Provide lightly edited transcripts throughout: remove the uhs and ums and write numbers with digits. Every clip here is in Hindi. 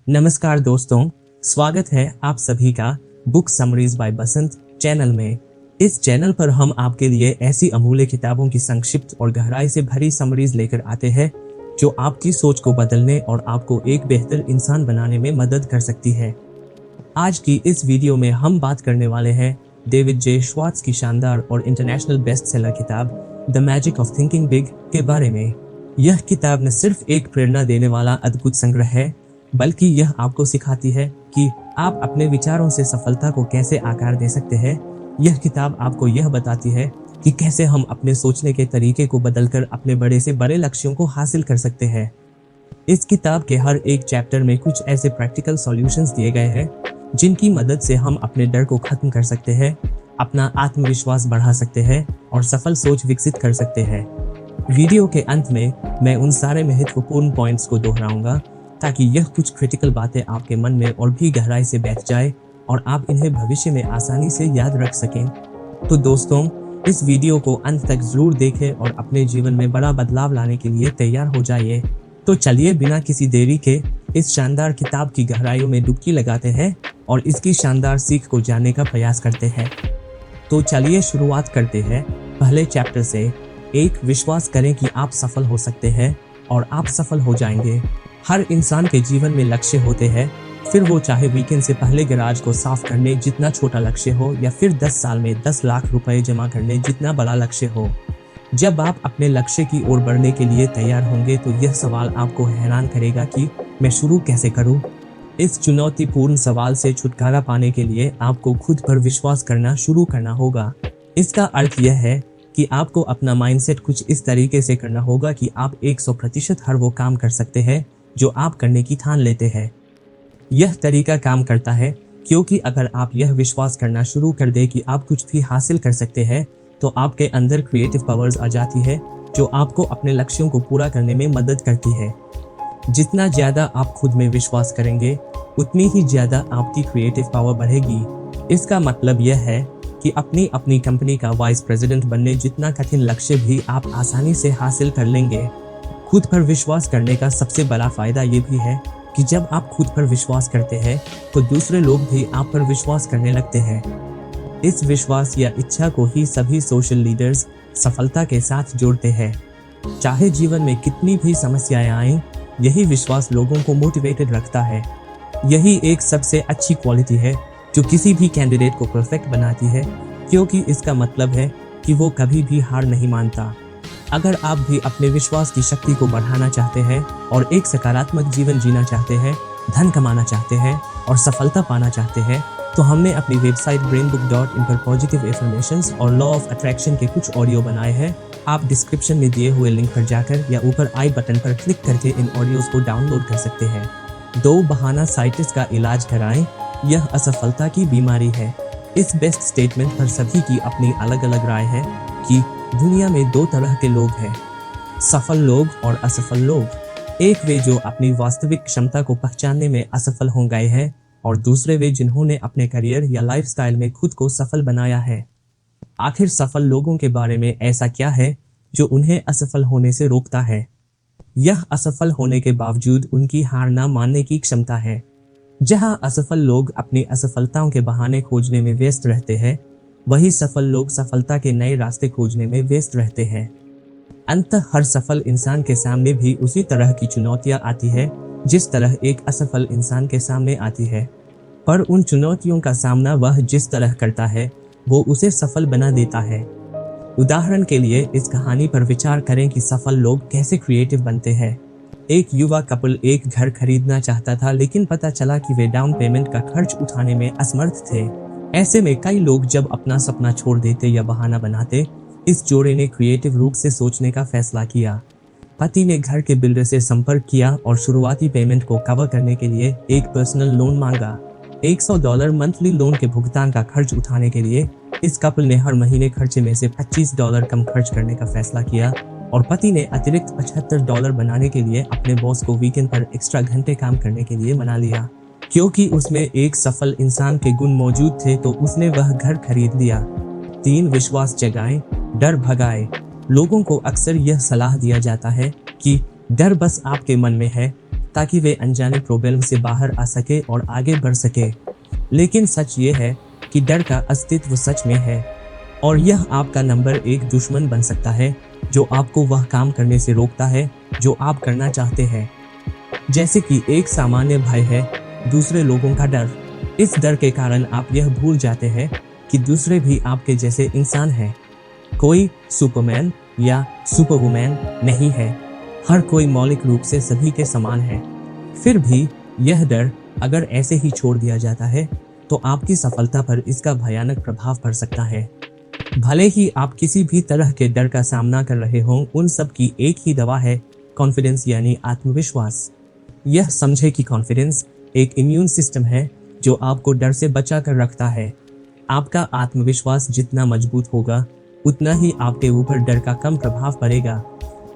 नमस्कार दोस्तों, स्वागत है आप सभी का बुक समरीज बाय बसंत चैनल में। इस चैनल पर हम आपके लिए ऐसी अमूल्य किताबों की संक्षिप्त और गहराई से भरी समरीज लेकर आते हैं जो आपकी सोच को बदलने और आपको एक बेहतर इंसान बनाने में मदद कर सकती है। आज की इस वीडियो में हम बात करने वाले हैं डेविड जे श्वार्ट्ज की शानदार और इंटरनेशनल बेस्ट सेलर किताब the magic of thinking big के बारे में। यह किताब न सिर्फ एक प्रेरणा देने वाला अद्भुत संग्रह है, बल्कि यह आपको सिखाती है कि आप अपने विचारों से सफलता को कैसे आकार दे सकते हैं। यह किताब आपको यह बताती है कि कैसे हम अपने सोचने के तरीके को बदलकर अपने बड़े से बड़े लक्ष्यों को हासिल कर सकते हैं। इस किताब के हर एक चैप्टर में कुछ ऐसे प्रैक्टिकल सॉल्यूशंस दिए गए हैं जिनकी मदद से हम अपने डर को खत्म कर सकते हैं, अपना आत्मविश्वास बढ़ा सकते हैं और सफल सोच विकसित कर सकते हैं। वीडियो के अंत में मैं उन सारे महत्वपूर्ण पॉइंट्स को दोहराऊंगा ताकि यह कुछ क्रिटिकल बातें आपके मन में और भी गहराई से बैठ जाए और आप इन्हें भविष्य में आसानी से याद रख सकें। तो दोस्तों, इस वीडियो को अंत तक जरूर देखें और अपने जीवन में बड़ा बदलाव लाने के लिए तैयार हो जाइए। तो चलिए बिना किसी देरी के इस शानदार किताब की गहराइयों में डुबकी लगाते हैं और इसकी शानदार सीख को जानने का प्रयास करते हैं। तो चलिए शुरुआत करते हैं पहले चैप्टर से। एक, विश्वास करें कि आप सफल हो सकते हैं और आप सफल हो जाएंगे। हर इंसान के जीवन में लक्ष्य होते हैं, फिर वो चाहे वीकेंड से पहले गैराज को साफ करने जितना छोटा लक्ष्य हो या फिर 10 साल में 10 लाख रुपए जमा करने जितना बड़ा लक्ष्य हो। जब आप अपने लक्ष्य की ओर बढ़ने के लिए तैयार होंगे तो यह सवाल आपको हैरान करेगा कि मैं शुरू कैसे करूं? इस चुनौतीपूर्ण सवाल से छुटकारा पाने के लिए आपको खुद पर विश्वास करना शुरू करना होगा। इसका अर्थ यह है कि आपको अपना माइंडसेट कुछ इस तरीके से करना होगा कि आप 100% हर वो काम कर सकते हैं जो आप करने की ठान लेते हैं। यह तरीका काम करता है क्योंकि अगर आप यह विश्वास करना शुरू कर दें कि आप कुछ भी हासिल कर सकते हैं तो आपके अंदर क्रिएटिव पावर्स आ जाती है जो आपको अपने लक्ष्यों को पूरा करने में मदद करती है। जितना ज्यादा आप खुद में विश्वास करेंगे उतनी ही ज्यादा आपकी क्रिएटिव पावर बढ़ेगी। इसका मतलब यह है कि अपनी कंपनी का वाइस प्रेसिडेंट बनने जितना कठिन लक्ष्य भी आप आसानी से हासिल कर लेंगे। खुद पर विश्वास करने का सबसे बड़ा फायदा ये भी है कि जब आप खुद पर विश्वास करते हैं तो दूसरे लोग भी आप पर विश्वास करने लगते हैं। इस विश्वास या इच्छा को ही सभी सोशल लीडर्स सफलता के साथ जोड़ते हैं। चाहे जीवन में कितनी भी समस्याएं आएं, यही विश्वास लोगों को मोटिवेटेड रखता है। यही एक सबसे अच्छी क्वालिटी है जो किसी भी कैंडिडेट को परफेक्ट बनाती है, क्योंकि इसका मतलब है कि वो कभी भी हार नहीं मानता। अगर आप भी अपने विश्वास की शक्ति को बढ़ाना चाहते हैं और एक सकारात्मक जीवन जीना चाहते हैं, धन कमाना चाहते हैं और सफलता पाना चाहते हैं, तो हमने अपनी वेबसाइट brainbook.in पर पॉजिटिव एफर्मेशंस और लॉ ऑफ अट्रैक्शन के कुछ ऑडियो बनाए हैं। आप डिस्क्रिप्शन में दिए हुए लिंक पर जाकर या ऊपर आई बटन पर क्लिक करके इन ऑडियोज को डाउनलोड कर सकते हैं। 2, बहाना साइटिस का इलाज कराएं, यह असफलता की बीमारी है। इस बेस्ट स्टेटमेंट पर सभी की अपनी अलग अलग राय है कि दुनिया में 2 तरह के लोग हैं, सफल लोग और असफल लोग। एक वे जो अपनी वास्तविक क्षमता को पहचानने में असफल हो गए हैं और दूसरे वे जिन्होंने अपने करियर या लाइफस्टाइल में खुद को सफल बनाया है। आखिर सफल लोगों के बारे में ऐसा क्या है जो उन्हें असफल होने से रोकता है? यह असफल होने के बावजूद उनकी हार ना मानने की क्षमता है। जहां असफल लोग अपनी असफलताओं के बहाने खोजने में व्यस्त रहते हैं, वही सफल लोग सफलता के नए रास्ते खोजने में व्यस्त रहते हैं। अंततः हर सफल इंसान के सामने भी उसी तरह की चुनौतियां आती है जिस तरह एक असफल इंसान के सामने आती है, पर उन चुनौतियों का सामना वह जिस तरह करता है वो उसे सफल बना देता है। उदाहरण के लिए इस कहानी पर विचार करें कि सफल लोग कैसे क्रिएटिव बनते हैं। एक युवा कपल एक घर खरीदना चाहता था, लेकिन पता चला कि वे डाउन पेमेंट का खर्च उठाने में असमर्थ थे। ऐसे में कई लोग जब अपना सपना छोड़ देते या बहाना बनाते, इस जोड़े ने क्रिएटिव रूप से सोचने का फैसला किया। पति ने घर के बिल्डर से संपर्क किया और शुरुआती पेमेंट को कवर करने के लिए एक पर्सनल लोन मांगा। $100 मंथली लोन के भुगतान का खर्च उठाने के लिए इस कपल ने हर महीने खर्चे में से $25 कम खर्च करने का फैसला किया और पति ने अतिरिक्त $75 बनाने के लिए अपने बॉस को वीकेंड पर एक्स्ट्रा घंटे काम करने के लिए मना लिया। क्योंकि उसमें एक सफल इंसान के गुण मौजूद थे तो उसने वह घर खरीद लिया। 3, विश्वास जगाएं, डर भगाए। लोगों को अक्सर यह सलाह दिया जाता है कि डर बस आपके मन में है, ताकि वे अनजाने प्रॉब्लम से बाहर आ सके और आगे बढ़ सके। लेकिन सच ये है कि डर का अस्तित्व सच में है और यह आपका नंबर 1 दुश्मन बन सकता है जो आपको वह काम करने से रोकता है जो आप करना चाहते हैं। जैसे कि एक सामान्य भय है दूसरे लोगों का डर। इस डर के कारण आप यह भूल जाते हैं कि दूसरे भी आपके जैसे इंसान हैं। कोई सुपरमैन या सुपरवुमैन नहीं है, हर कोई मौलिक रूप से सभी के समान है। फिर भी यह डर अगर ऐसे ही छोड़ दिया जाता है तो आपकी सफलता पर इसका भयानक प्रभाव पड़ सकता है। भले ही आप किसी भी तरह के डर का सामना कर रहे हों, उन सब की एक ही दवा है, कॉन्फिडेंस यानी आत्मविश्वास। यह समझे कि कॉन्फिडेंस एक इम्यून सिस्टम है जो आपको डर से बचा कर रखता है। आपका आत्मविश्वास जितना मजबूत होगा उतना ही आपके ऊपर डर का कम प्रभाव पड़ेगा।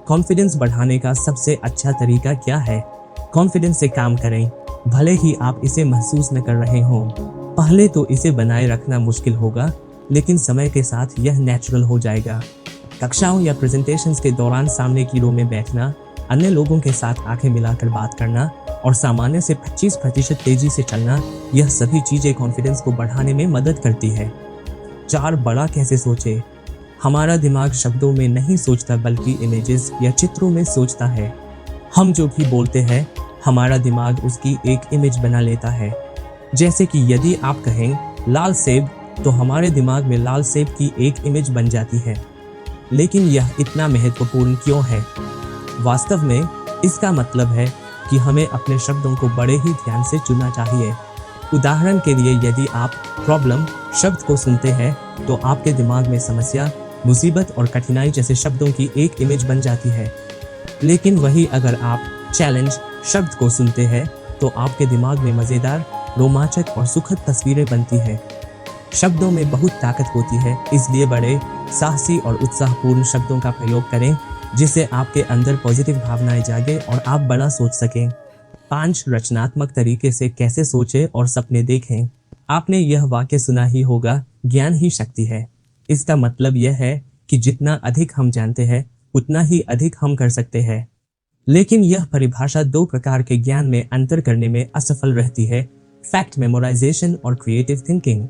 कॉन्फिडेंस बढ़ाने का सबसे अच्छा तरीका क्या है? कॉन्फिडेंस से काम करें, भले ही आप इसे महसूस न कर रहे हों। पहले तो इसे बनाए रखना मुश्किल होगा, लेकिन समय के साथ यह नेचुरल हो जाएगा। कक्षाओं या प्रेजेंटेशंस के दौरान सामने की रो में बैठना, अन्य लोगों के साथ आंखें मिलाकर बात करना और सामान्य से 25% तेजी से चलना, यह सभी चीजें कॉन्फिडेंस को बढ़ाने में मदद करती है। 4 बड़ा कैसे सोचे? हमारा दिमाग शब्दों में नहीं सोचता बल्कि इमेजेस या चित्रों में सोचता है। हम जो भी बोलते हैं हमारा दिमाग उसकी एक इमेज बना लेता है। जैसे कि यदि आप कहें लाल सेब तो हमारे दिमाग में लाल सेब की एक इमेज बन जाती है। लेकिन यह इतना महत्वपूर्ण क्यों है? वास्तव में इसका मतलब है कि हमें अपने शब्दों को बड़े ही ध्यान से चुनना चाहिए। उदाहरण के लिए यदि आप प्रॉब्लम शब्द को सुनते हैं तो आपके दिमाग में समस्या, मुसीबत और कठिनाई जैसे शब्दों की एक इमेज बन जाती है। लेकिन वही अगर आप चैलेंज शब्द को सुनते हैं तो आपके दिमाग में मजेदार, रोमांचक और सुखद तस्वीरें बनती हैं। शब्दों में बहुत ताकत होती है, इसलिए बड़े, साहसी और उत्साहपूर्ण शब्दों का प्रयोग करें जिससे आपके अंदर पॉजिटिव भावनाएं जागे और आप बड़ा सोच सकें। 5 रचनात्मक तरीके से कैसे सोचें और सपने देखें। आपने यह वाक्य सुना ही होगा, ज्ञान ही शक्ति है। इसका मतलब यह है कि जितना अधिक हम जानते हैं उतना ही अधिक हम कर सकते हैं। लेकिन यह परिभाषा 2 प्रकार के ज्ञान में अंतर करने में असफल रहती है, फैक्ट मेमोराइजेशन और क्रिएटिव थिंकिंग।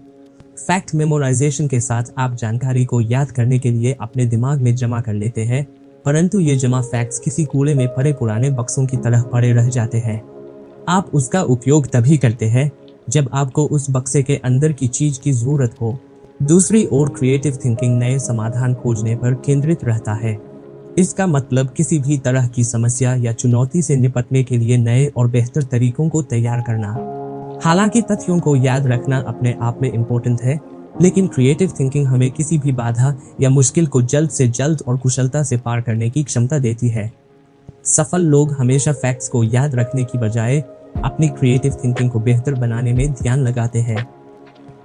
फैक्ट मेमोराइजेशन के साथ आप जानकारी को याद करने के लिए अपने दिमाग में जमा कर लेते हैं, परंतु ये जमा फैक्ट्स किसी कूड़े में पड़े पुराने बक्सों की तरह पड़े रह जाते हैं। आप उसका उपयोग तभी करते हैं जब आपको उस बक्से के अंदर की चीज की जरूरत हो। दूसरी ओर क्रिएटिव थिंकिंग नए समाधान खोजने पर केंद्रित रहता है। इसका मतलब किसी भी तरह की समस्या या चुनौती से निपटने के लिए नए और बेहतर तरीकों को तैयार करना। हालांकि तथ्यों को याद रखना अपने आप में इम्पोर्टेंट है, लेकिन क्रिएटिव थिंकिंग हमें किसी भी बाधा या मुश्किल को जल्द से जल्द और कुशलता से पार करने की क्षमता देती है। सफल लोग हमेशा फैक्ट्स को याद रखने की बजाय अपनी क्रिएटिव थिंकिंग को बेहतर बनाने में ध्यान लगाते हैं।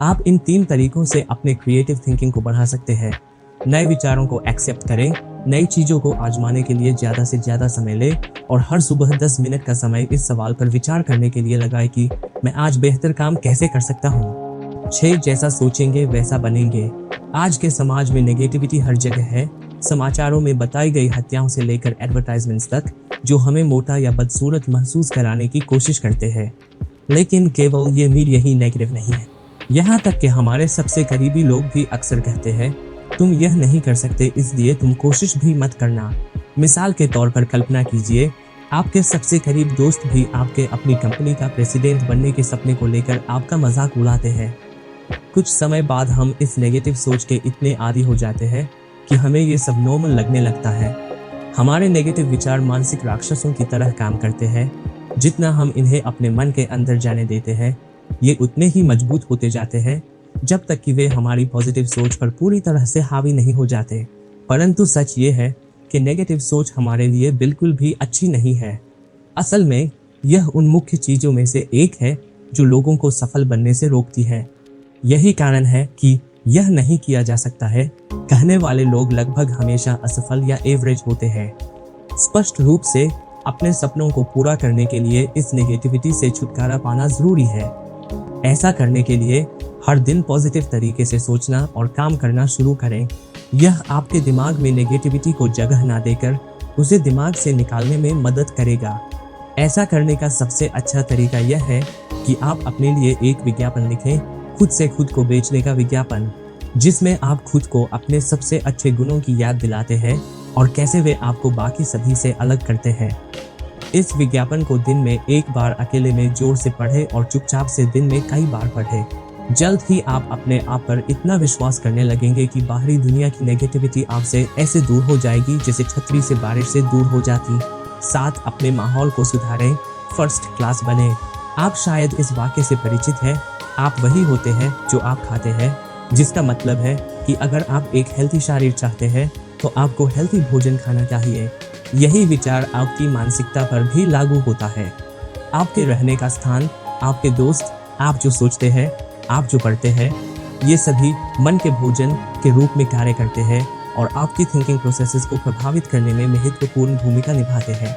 आप इन 3 तरीकों से अपने क्रिएटिव थिंकिंग को बढ़ा सकते हैं। नए विचारों को एक्सेप्ट करें, नई चीजों को आजमाने के लिए ज्यादा से ज्यादा समय लें और हर सुबह 10 मिनट का समय इस सवाल पर विचार करने के लिए लगाएं कि मैं आज बेहतर काम कैसे कर सकता हूँ। 6 जैसा सोचेंगे वैसा बनेंगे। आज के समाज में नेगेटिविटी हर जगह है, समाचारों में बताई गई हत्याओं से लेकर एडवर्टाइजमेंट्स तक, जो हमें मोटा या बदसूरत महसूस कराने की कोशिश करते हैं। लेकिन केवल ये मीडिया ही नेगेटिव नहीं है, यहाँ तक कि हमारे सबसे करीबी लोग भी अक्सर कहते हैं तुम यह नहीं कर सकते इसलिए तुम कोशिश भी मत करना। मिसाल के तौर पर कल्पना कीजिए, आपके सबसे करीब दोस्त भी आपके अपनी कंपनी का प्रेसिडेंट बनने के सपने को लेकर आपका मजाक उड़ाते हैं। कुछ समय बाद हम इस नेगेटिव सोच के इतने आदी हो जाते हैं कि हमें ये सब नॉर्मल लगने लगता है। हमारे नेगेटिव विचार मानसिक राक्षसों की तरह काम करते हैं। जितना हम इन्हें अपने मन के अंदर जाने देते हैं, ये उतने ही मजबूत होते जाते हैं जब तक कि वे हमारी पॉजिटिव सोच पर पूरी तरह से हावी नहीं हो जाते। परंतु सच ये है कि नेगेटिव सोच हमारे लिए बिल्कुल भी अच्छी नहीं है। असल में यह उन मुख्य चीजों में से एक है जो लोगों को सफल बनने से रोकती है। यही कारण है कि यह नहीं किया जा सकता है कहने वाले लोग लगभग हमेशा असफल या एवरेज होते हैं। स्पष्ट रूप से अपने सपनों को पूरा करने के लिए इस नेगेटिविटी से छुटकारा पाना जरूरी है। ऐसा करने के लिए हर दिन पॉजिटिव तरीके से सोचना और काम करना शुरू करें। यह आपके दिमाग में नेगेटिविटी को जगह ना देकर उसे दिमाग से निकालने में मदद करेगा। ऐसा करने का सबसे अच्छा तरीका यह है कि आप अपने लिए एक विज्ञापन लिखें, खुद से खुद को बेचने का विज्ञापन, जिसमें आप खुद को अपने सबसे अच्छे गुणों की याद दिलाते हैं और कैसे वे आपको बाकी सभी से अलग करते हैं। इस विज्ञापन को दिन में एक बार अकेले में जोर से पढ़ें और चुपचाप से दिन में कई बार पढ़ें। जल्द ही आप अपने आप पर इतना विश्वास करने लगेंगे कि बाहरी दुनिया की नेगेटिविटी आपसे ऐसे दूर हो जाएगी जैसे छतरी से बारिश से दूर हो जाती। साथ अपने माहौल को सुधारें, फर्स्ट क्लास बने। आप शायद इस वाक्य से परिचित हैं, आप वही होते हैं जो आप खाते हैं, जिसका मतलब है कि अगर आप एक हेल्थी शरीर चाहते हैं तो आपको हेल्थी भोजन खाना चाहिए। यही विचार आपकी मानसिकता पर भी लागू होता है। आपके रहने का स्थान, आपके दोस्त, आप जो सोचते हैं, आप जो पढ़ते हैं, ये सभी मन के भोजन के रूप में कार्य करते हैं और आपकी थिंकिंग प्रोसेसेस को प्रभावित करने में महत्वपूर्ण भूमिका निभाते हैं।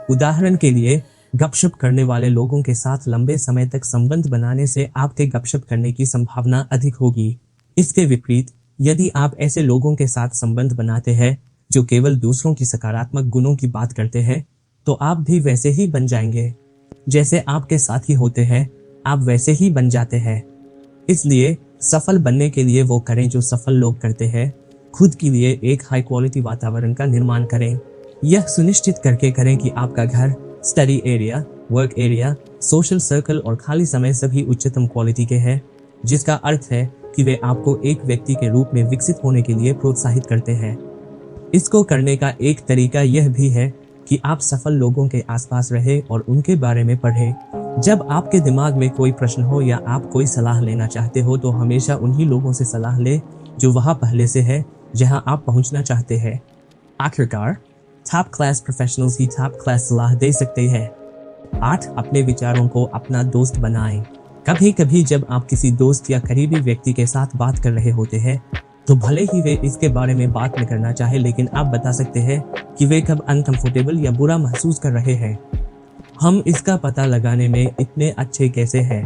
उदाहरण के लिए, गपशप करने वाले लोगों के साथ लंबे समय तक संबंध बनाने से आपके गपशप करने की संभावना अधिक होगी। इसके विपरीत, यदि आप ऐसे लोगों के साथ संबंध बनाते हैं जो केवल दूसरों की सकारात्मक गुणों की बात करते हैं, तो आप भी वैसे ही बन जाएंगे। जैसे आपके साथी होते हैं, आप वैसे ही बन जाते हैं। इसलिए सफल बनने के लिए वो करें जो सफल लोग करते हैं। खुद के लिए एक हाई क्वालिटी वातावरण का निर्माण करें। यह सुनिश्चित करके करें कि आपका घर, study area, work area, social circle और खाली समय सभी उच्चतम क्वालिटी के हैं, जिसका अर्थ है कि वे आपको एक व्यक्ति के रूप में विकसित होने के लिए प्रोत्साहित करते हैं। इसको करने का एक तरीका यह भी है कि आप सफल लोगों के आसपास रहें और उनके बारे में पढ़ें। जब आपके दिमाग में कोई प्रश्न हो या आप कोई सलाह लेना चाहते हो तो हमेशा उन्हीं लोगों से सलाह लें जो वहां पहले से है जहां आप पहुंचना चाहते हैं। आखिरकार, टॉप क्लास प्रोफेशनल्स ही टॉप क्लास सलाह दे सकते हैं। 8. अपने विचारों को अपना दोस्त बनाएं। कभी कभी जब आप किसी दोस्त या करीबी व्यक्ति के साथ बात कर रहे होते हैं तो भले ही वे इसके बारे में बात न करना चाहे, लेकिन आप बता सकते हैं कि वे कब अनकंफर्टेबल या बुरा महसूस कर रहे हैं। हम इसका पता लगाने में इतने अच्छे कैसे हैं?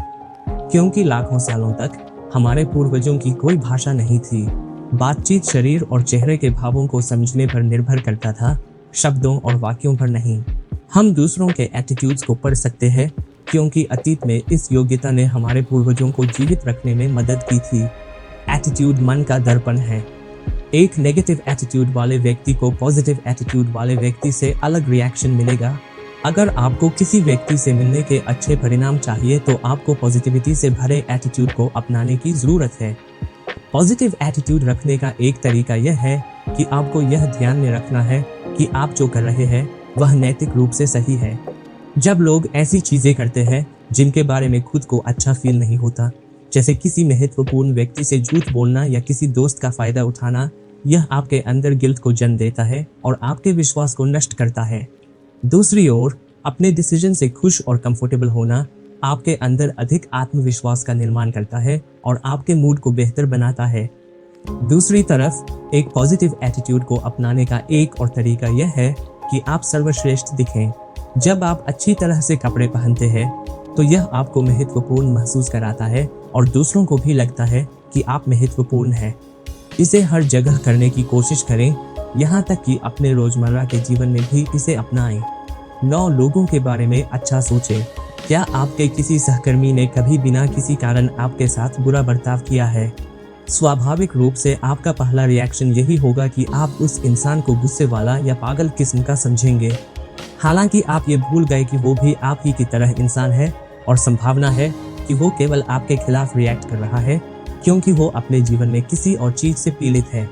क्योंकि लाखों सालों तक हमारे पूर्वजों की कोई भाषा नहीं थी। बातचीत शरीर और चेहरे के भावों को समझने पर निर्भर करता था, शब्दों और वाक्यों पर नहीं। हम दूसरों के एटीट्यूड्स को पढ़ सकते हैं क्योंकि अतीत में इस योग्यता ने हमारे पूर्वजों को जीवित रखने में मदद की थी। एटीट्यूड मन का दर्पण है। एक नेगेटिव एटीट्यूड वाले व्यक्ति को पॉजिटिव एटीट्यूड वाले व्यक्ति से अलग रिएक्शन मिलेगा। अगर आपको किसी व्यक्ति से मिलने के अच्छे परिणाम चाहिए तो आपको पॉजिटिविटी से भरे एटीट्यूड को अपनाने की जरूरत है। पॉजिटिव एटीट्यूड रखने का एक तरीका यह है कि आपको यह ध्यान में रखना है कि आप जो कर रहे हैं वह नैतिक रूप से सही है। जब लोग ऐसी चीजें करते हैं जिनके बारे में खुद को अच्छा फील नहीं होता, जैसे किसी महत्वपूर्ण व्यक्ति से झूठ बोलना या किसी दोस्त का फायदा उठाना, यह आपके अंदर गिल्ट को जन्म देता है और आपके विश्वास को नष्ट करता है। दूसरी ओर, अपने डिसीजन से खुश और कंफर्टेबल होना आपके अंदर अधिक आत्मविश्वास का निर्माण करता है और आपके मूड को बेहतर बनाता है। दूसरी तरफ, एक पॉजिटिव एटीट्यूड को अपनाने का एक और तरीका यह है कि आप सर्वश्रेष्ठ दिखें। जब आप अच्छी तरह से कपड़े पहनते हैं तो यह आपको महत्वपूर्ण महसूस कराता है और दूसरों को भी लगता है कि आप महत्वपूर्ण हैं। इसे हर जगह करने की कोशिश करें, यहाँ तक कि अपने रोजमर्रा के जीवन में भी इसे अपनाएं। 9. लोगों के बारे में अच्छा सोचें। क्या आपके किसी सहकर्मी ने कभी बिना किसी कारण आपके साथ बुरा बर्ताव किया है? स्वाभाविक रूप से आपका पहला रिएक्शन यही होगा कि आप उस इंसान को गुस्से वाला या पागल किस्म का समझेंगे। हालांकि आप ये भूल गए कि वो भी आप ही की तरह इंसान है और संभावना है कि वो केवल आपके खिलाफ रिएक्ट कर रहा है क्योंकि वो अपने जीवन में किसी और चीज से पीड़ित है।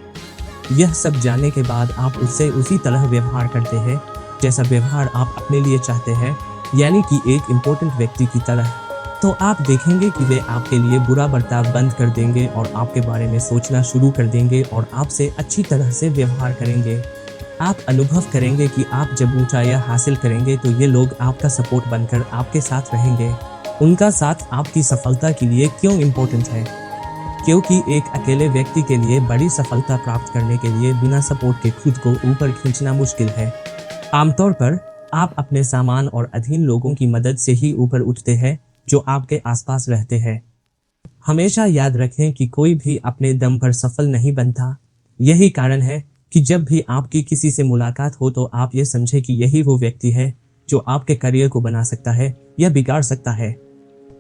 यह सब जानने के बाद आप उससे उसी तरह व्यवहार करते हैं जैसा व्यवहार आप अपने लिए चाहते हैं, यानी कि एक इम्पोर्टेंट व्यक्ति की तरह। तो आप देखेंगे कि वे आपके लिए बुरा बर्ताव बंद कर देंगे और आपके बारे में सोचना शुरू कर देंगे और आपसे अच्छी तरह से व्यवहार करेंगे। आप अनुभव करेंगे कि आप जब ऊंचाइयां हासिल करेंगे तो ये लोग आपका सपोर्ट बनकर आपके साथ रहेंगे। उनका साथ आपकी सफलता के लिए क्यों इम्पोर्टेंट है? क्योंकि एक अकेले व्यक्ति के लिए बड़ी सफलता प्राप्त करने के लिए बिना सपोर्ट के खुद को ऊपर खींचना मुश्किल है। आमतौर पर आप अपने सामान और अधीन लोगों की मदद से ही ऊपर उठते हैं जो आपके आसपास रहते हैं। हमेशा याद रखें कि कोई भी अपने दम पर सफल नहीं बनता। यही कारण है कि जब भी आपकी किसी से मुलाकात हो तो आप ये समझें कि यही वो व्यक्ति है जो आपके करियर को बना सकता है या बिगाड़ सकता है।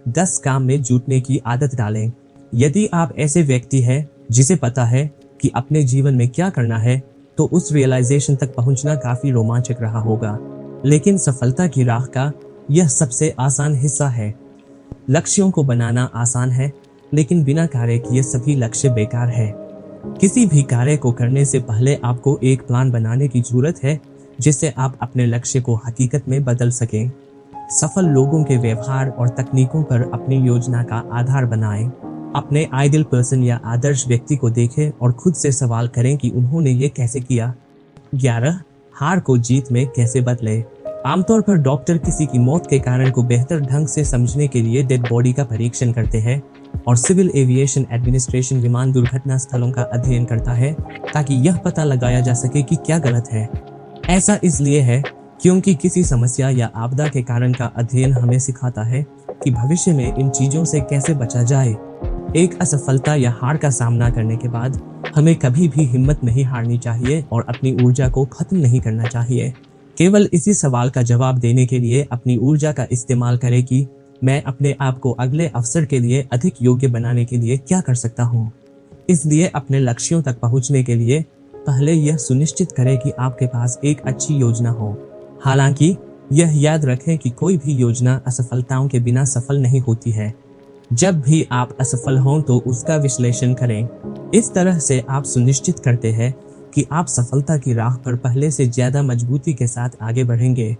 10 काम में जुटने की आदत डालें। यदि आप ऐसे व्यक्ति हैं जिसे पता है कि अपने जीवन में क्या करना है, तो उस रियलाइजेशन तक पहुंचना काफी रोमांचक रहा होगा। लेकिन सफलता की राह का यह सबसे आसान हिस्सा है। लक्ष्यों को बनाना आसान है, लेकिन बिना कार्य किए सभी लक्ष्य बेकार है। किसी भी कार्य को करने से पहले आपको एक प्लान बनाने की जरूरत है, जिससे आप अपने लक्ष्य को हकीकत में बदल सकें। सफल लोगों के व्यवहार और तकनीकों पर अपनी योजना का आधार बनाएं। अपने आइडियल पर्सन या आदर्श व्यक्ति को देखें और खुद से सवाल करें कि उन्होंने ये कैसे किया। 11. हार को जीत में कैसे बदले। आमतौर पर डॉक्टर किसी की मौत के कारण को बेहतर ढंग से समझने के लिए डेड बॉडी का परीक्षण करते हैं, और सिविल एविएशन एडमिनिस्ट्रेशन विमान दुर्घटना स्थलों का अध्ययन करता है ताकि यह पता लगाया जा सके कि क्या गलत है। ऐसा इसलिए है क्योंकि किसी समस्या या आपदा के कारण का अध्ययन हमें सिखाता है कि भविष्य में इन चीजों से कैसे बचा जाए। एक असफलता या हार का सामना करने के बाद हमें कभी भी हिम्मत नहीं हारनी चाहिए और अपनी ऊर्जा को खत्म नहीं करना चाहिए। केवल इसी सवाल का जवाब देने के लिए अपनी ऊर्जा का इस्तेमाल करें कि मैं अपने आप को अगले अवसर के लिए अधिक योग्य बनाने के लिए क्या कर सकता हूँ। इसलिए अपने लक्ष्यों तक पहुँचने के लिए पहले यह सुनिश्चित करें कि आपके पास एक अच्छी योजना हो। हालांकि यह याद रखें कि कोई भी योजना असफलताओं के बिना सफल नहीं होती है। जब भी आप असफल हों तो उसका विश्लेषण करें। इस तरह से आप सुनिश्चित करते हैं कि आप सफलता की राह पर पहले से ज्यादा मजबूती के साथ आगे बढ़ेंगे।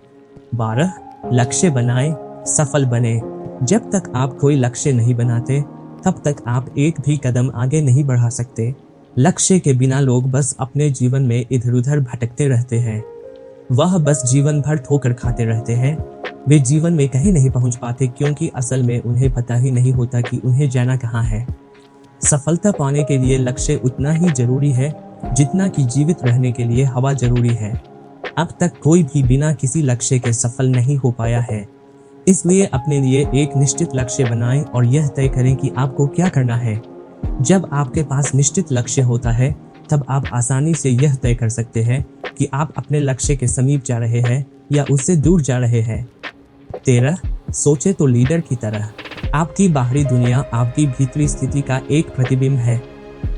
12. लक्ष्य बनाएं, सफल बने। जब तक आप कोई लक्ष्य नहीं बनाते, तब तक आप एक भी कदम आगे नहीं बढ़ा सकते। लक्ष्य के बिना लोग बस अपने जीवन में इधर उधर भटकते रहते हैं। वह बस जीवन भर ठोकर खाते रहते हैं। वे जीवन में कहीं नहीं पहुंच पाते क्योंकि असल में उन्हें पता ही नहीं होता कि उन्हें जाना कहाँ है। सफलता पाने के लिए लक्ष्य उतना ही जरूरी है जितना कि जीवित रहने के लिए हवा जरूरी है। अब तक कोई भी बिना किसी लक्ष्य के सफल नहीं हो पाया है। इसलिए अपने लिए एक निश्चित लक्ष्य बनाएं और यह तय करें कि आपको क्या करना है। जब आपके पास निश्चित लक्ष्य होता है, तब आप आसानी से यह तय कर सकते हैं कि आप अपने लक्ष्य के समीप जा रहे हैं या उससे दूर जा रहे हैं। 13. सोचे तो लीडर की तरह। आपकी बाहरी दुनिया आपकी भीतरी स्थिति का एक प्रतिबिंब है।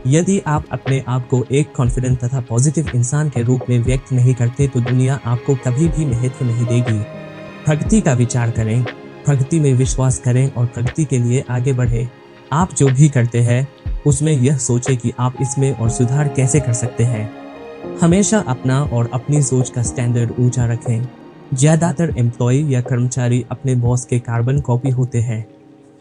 यदि आप अपने आप को एक कॉन्फिडेंट तथा पॉजिटिव इंसान के रूप में व्यक्त नहीं करते, तो दुनिया आपको कभी भी महत्व नहीं देगी। प्रगति का विचार करें, प्रगति में विश्वास करें और प्रगति के लिए आगे बढ़े। आप जो भी करते हैं उसमें यह सोचें कि आप इसमें और सुधार कैसे कर सकते हैं। हमेशा अपना और अपनी सोच का स्टैंडर्ड ऊंचा रखें। ज्यादातर एम्प्लॉय या कर्मचारी अपने बॉस के कार्बन कॉपी होते हैं,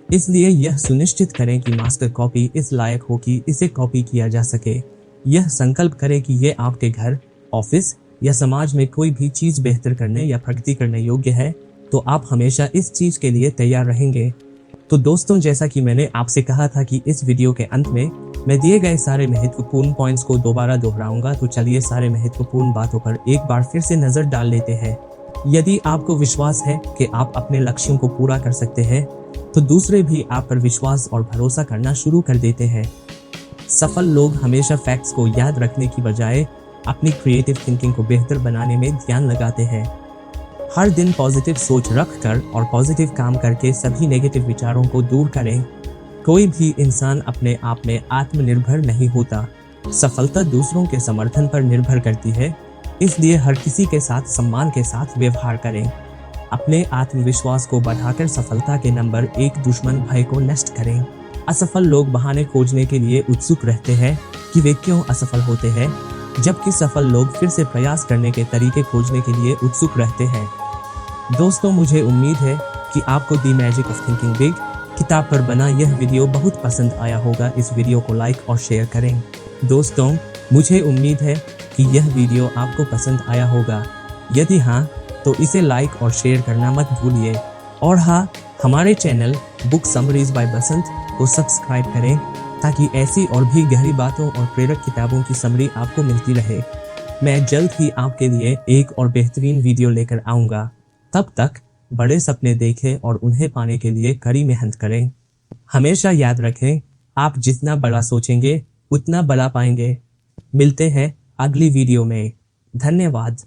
इसलिए यह सुनिश्चित करें कि मास्टर कॉपी इस लायक हो कि इसे कॉपी किया जा सके। यह संकल्प करें कि यह आपके घर, ऑफिस या समाज में कोई भी चीज बेहतर करने या प्रगति करने योग्य है, तो आप हमेशा इस चीज के लिए तैयार रहेंगे। तो दोस्तों, जैसा कि मैंने आपसे कहा था कि इस वीडियो के अंत में मैं दिए गए सारे महत्वपूर्ण पॉइंट्स को दोबारा दोहराऊंगा, तो चलिए सारे महत्वपूर्ण बातों पर एक बार फिर से नजर डाल लेते हैं। यदि आपको विश्वास है कि आप अपने लक्ष्यों को पूरा कर सकते हैं, तो दूसरे भी आप पर विश्वास और भरोसा करना शुरू कर देते हैं। सफल लोग हमेशा फैक्ट्स को याद रखने की बजाय अपनी क्रिएटिव थिंकिंग को बेहतर बनाने में ध्यान लगाते हैं। हर दिन पॉजिटिव सोच रखकर और पॉजिटिव काम करके सभी नेगेटिव विचारों को दूर करें। कोई भी इंसान अपने आप में आत्मनिर्भर नहीं होता। सफलता दूसरों के समर्थन पर निर्भर करती है, इसलिए हर किसी के साथ सम्मान के साथ व्यवहार करें। अपने आत्मविश्वास को बढ़ाकर सफलता के नंबर 1 दुश्मन भय को नष्ट करें। असफल लोग बहाने खोजने के लिए उत्सुक रहते हैं कि वे क्यों असफल होते हैं, जबकि सफल लोग फिर से प्रयास करने के तरीके खोजने के लिए उत्सुक रहते हैं। दोस्तों, मुझे उम्मीद है कि आपको the magic of thinking big किताब पर बना यह वीडियो बहुत पसंद आया होगा। इस वीडियो को लाइक और शेयर करें। दोस्तों, मुझे उम्मीद है कि यह वीडियो आपको पसंद आया होगा। यदि हाँ, तो इसे लाइक और शेयर करना मत भूलिए। और हाँ, हमारे चैनल बुक समरीज बाय बसंत को सब्सक्राइब करें ताकि ऐसी और भी गहरी बातों और प्रेरक किताबों की समरी आपको मिलती रहे। मैं जल्द ही आपके लिए एक और बेहतरीन वीडियो लेकर आऊँगा। तब तक बड़े सपने देखें और उन्हें पाने के लिए कड़ी मेहनत करें। हमेशा याद रखें, आप जितना बड़ा सोचेंगे उतना बड़ा पाएंगे। मिलते हैं अगली वीडियो में। धन्यवाद।